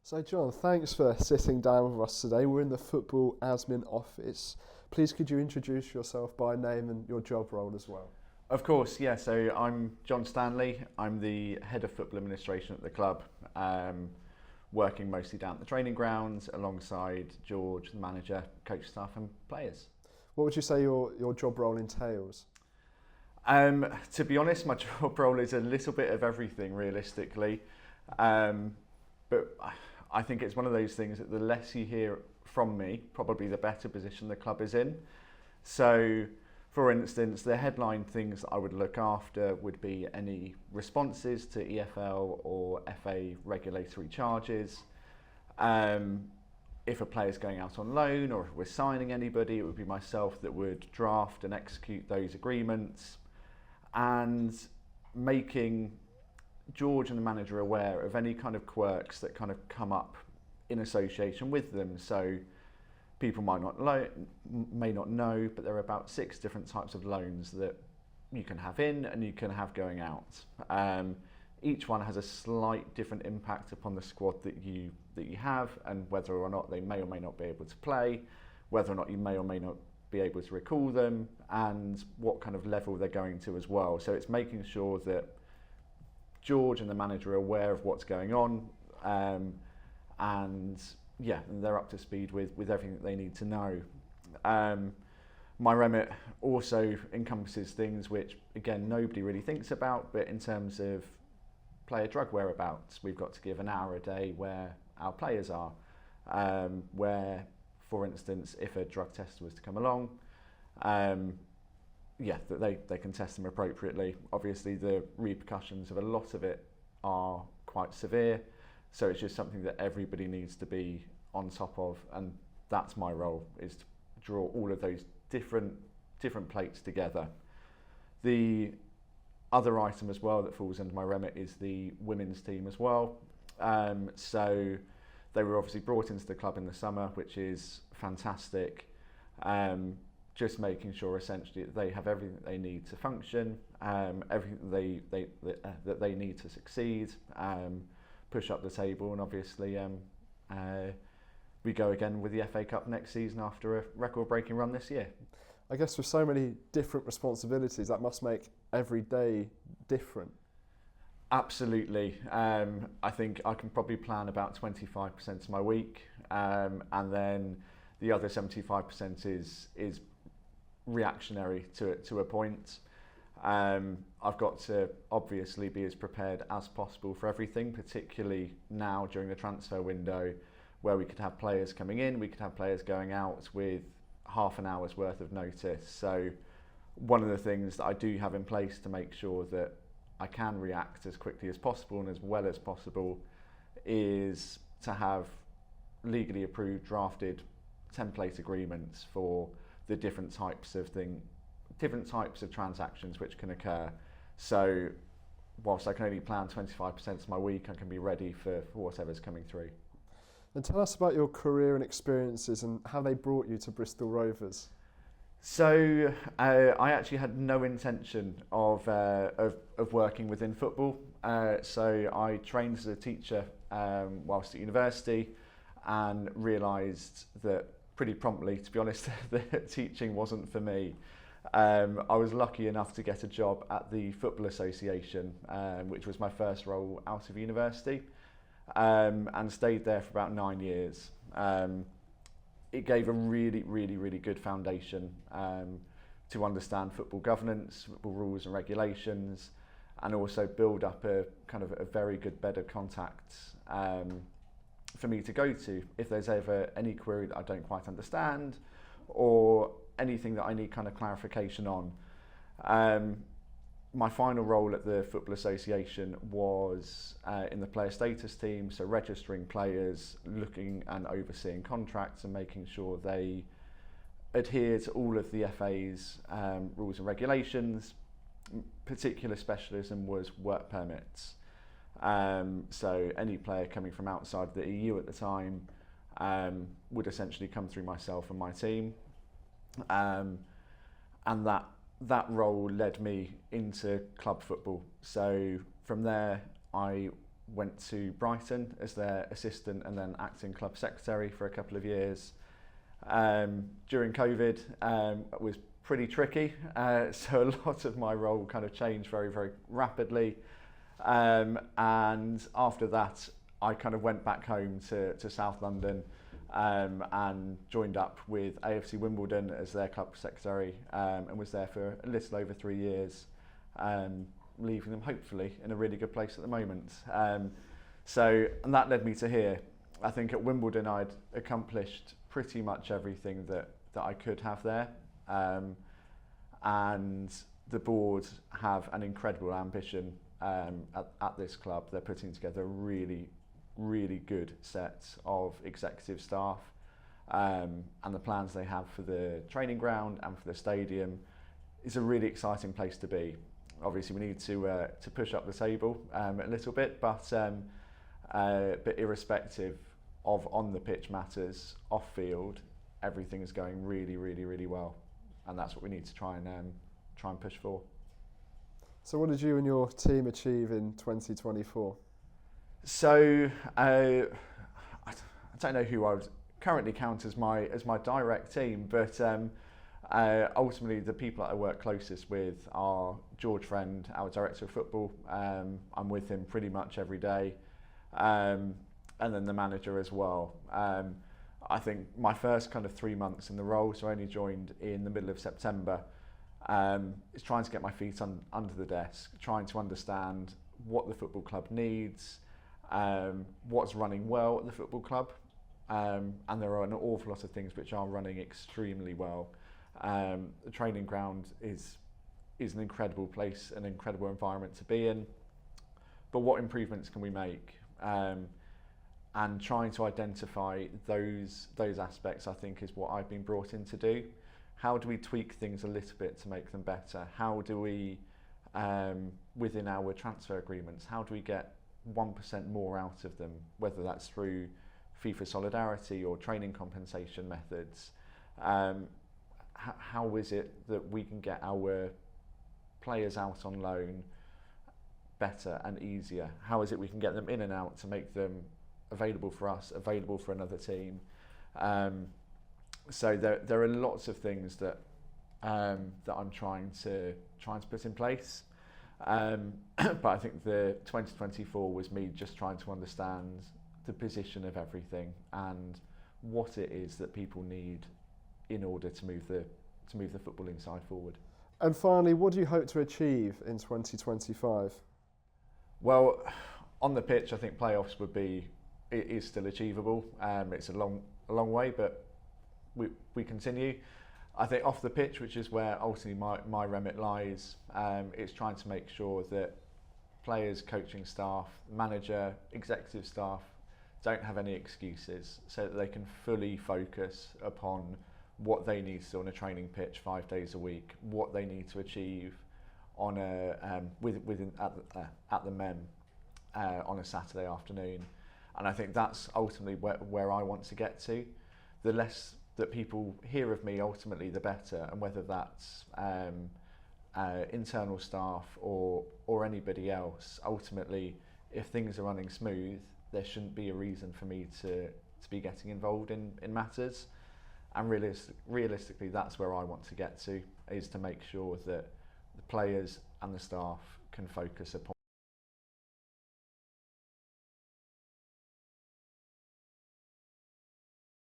So, John, thanks for sitting down with us today. We're in the Football Admin office. Please, could you introduce yourself by name and your job role as well? Of course, yeah. So I'm John Stanley. I'm the head of football administration at the club, working mostly down at the training grounds alongside George, the manager, coach staff, and players. What would you say your job role entails? To be honest, my job role is a little bit of everything, realistically. But I think it's one of those things that the less you hear from me, probably the better position the club is in. So, for instance, the headline things that I would look after would be any responses to EFL or FA regulatory charges. If a player's going out on loan or if we're signing anybody, it would be myself that would draft and execute those agreements, and making George and the manager aware of any kind of quirks that kind of come up in association with them. So people may not know, but there are about 6 different types of loans that you can have in and you can have going out. Each one has a slight different impact upon the squad that you have, and whether or not they may or may not be able to play, whether or not you may or may not be able to recall them, and what kind of level they're going to as well. So it's making sure that George and the manager are aware of what's going on, and yeah, they're up to speed with everything that they need to know. My remit also encompasses things which, again, nobody really thinks about, but in terms of player drug whereabouts, we've got to give an hour a day where our players are, where, for instance, if a drug test was to come along, that they can test them appropriately. Obviously, the repercussions of a lot of it are quite severe, so it's just something that everybody needs to be on top of, and that's my role, is to draw all of those different plates together. The other item as well that falls under my remit is the women's team as well. So they were obviously brought into the club in the summer, which is fantastic. Just making sure essentially that they have everything that they need to function, everything that they need to succeed, push up the table, and obviously we go again with the FA Cup next season after a record-breaking run this year. I guess with so many different responsibilities, that must make every day different. Absolutely. I think I can probably plan about 25% of my week, and then the other 75% is reactionary to a point. I've got to obviously be as prepared as possible for everything, particularly now during the transfer window, where we could have players coming in, we could have players going out with half an hour's worth of notice. So one of the things that I do have in place to make sure that I can react as quickly as possible and as well as possible is to have legally approved, drafted template agreements for the different types of transactions which can occur. So whilst I can only plan 25% of my week, I can be ready for whatever's coming through. And tell us about your career and experiences and how they brought you to Bristol Rovers. So I actually had no intention of working within football. So I trained as a teacher whilst at university, and realised that pretty promptly, to be honest, that teaching wasn't for me. I was lucky enough to get a job at the Football Association, which was my first role out of university, and stayed there for about 9 years. It gave a really good foundation to understand football governance, football rules and regulations, and also build up a kind of a very good bed of contacts for me to go to if there's ever any query that I don't quite understand or anything that I need kind of clarification on. My final role at the Football Association was in the player status team, so registering players, looking and overseeing contracts and making sure they adhere to all of the FA's rules and regulations. Particular specialism was work permits. So any player coming from outside the EU at the time would essentially come through myself and my team. And that role led me into club football. So from there, I went to Brighton as their assistant and then acting club secretary for a couple of years. During COVID, it was pretty tricky, so a lot of my role kind of changed very, very rapidly. And after that, I kind of went back home to South London and joined up with AFC Wimbledon as their club secretary, and was there for a little over 3 years, leaving them hopefully in a really good place at the moment. And that led me to here. I think at Wimbledon I'd accomplished pretty much everything that I could have there, and the board have an incredible ambition at this club. They're putting together a really good set of executive staff, and the plans they have for the training ground and for the stadium is a really exciting place to be. Obviously we need to push up the table a little bit, but irrespective of on the pitch matters, off field everything is going really well, and that's what we need to try and push for. So what did you and your team achieve in 2024? So I don't know who I would currently count as my direct team, but ultimately the people that I work closest with are George Friend, our director of football. I'm with him pretty much every day, and then the manager as well. I think my first kind of 3 months in the role, so I only joined in the middle of September, is trying to get my feet under the desk, trying to understand what the football club needs, what's running well at the football club, and there are an awful lot of things which are running extremely well. The training ground is an incredible place, an incredible environment to be in, but what improvements can we make? And trying to identify those aspects, I think, is what I've been brought in to do. How do we tweak things a little bit to make them better? How do we, within our transfer agreements, how do we get 1% more out of them, whether that's through FIFA solidarity or training compensation methods? How is it that we can get our players out on loan better and easier? How is it we can get them in and out to make them available for us, available for another team? So there are lots of things that I'm trying to put in place. But I think the 2024 was me just trying to understand the position of everything and what it is that people need in order to move the footballing side forward. And finally, what do you hope to achieve in 2025? Well, on the pitch, I think playoffs is still achievable. It's a long way, but we continue. I think off the pitch, which is where ultimately my remit lies, it's trying to make sure that players, coaching staff, manager, executive staff don't have any excuses, so that they can fully focus upon what they need to do on a training pitch 5 days a week, what they need to achieve on at the MEM on a Saturday afternoon. And I think that's ultimately where I want to get to. The less that people hear of me, ultimately the better, and whether that's internal staff or anybody else, ultimately if things are running smooth, there shouldn't be a reason for me to be getting involved in matters. And realistically that's where I want to get to, is to make sure that the players and the staff can focus upon